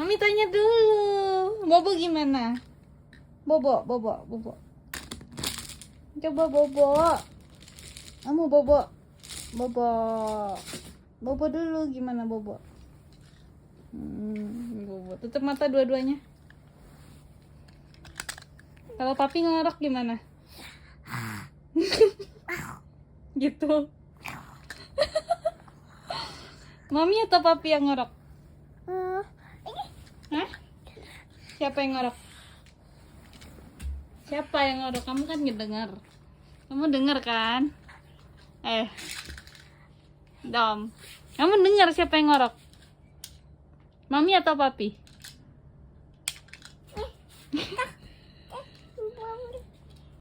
Mami tanya dulu. Bobo gimana? Bobo. Coba Bobo. Kamu Bobo. Bobo dulu gimana Bobo? Bobo. Tutup mata dua-duanya. Kalau papi ngorok gimana? Gitu. Mami atau papi yang ngorok? Hah? Siapa yang ngorok? Siapa yang ngorok? Kamu kan ngedengar. Kamu dengar kan? Dom. Kamu dengar siapa yang ngorok? Mami atau papi?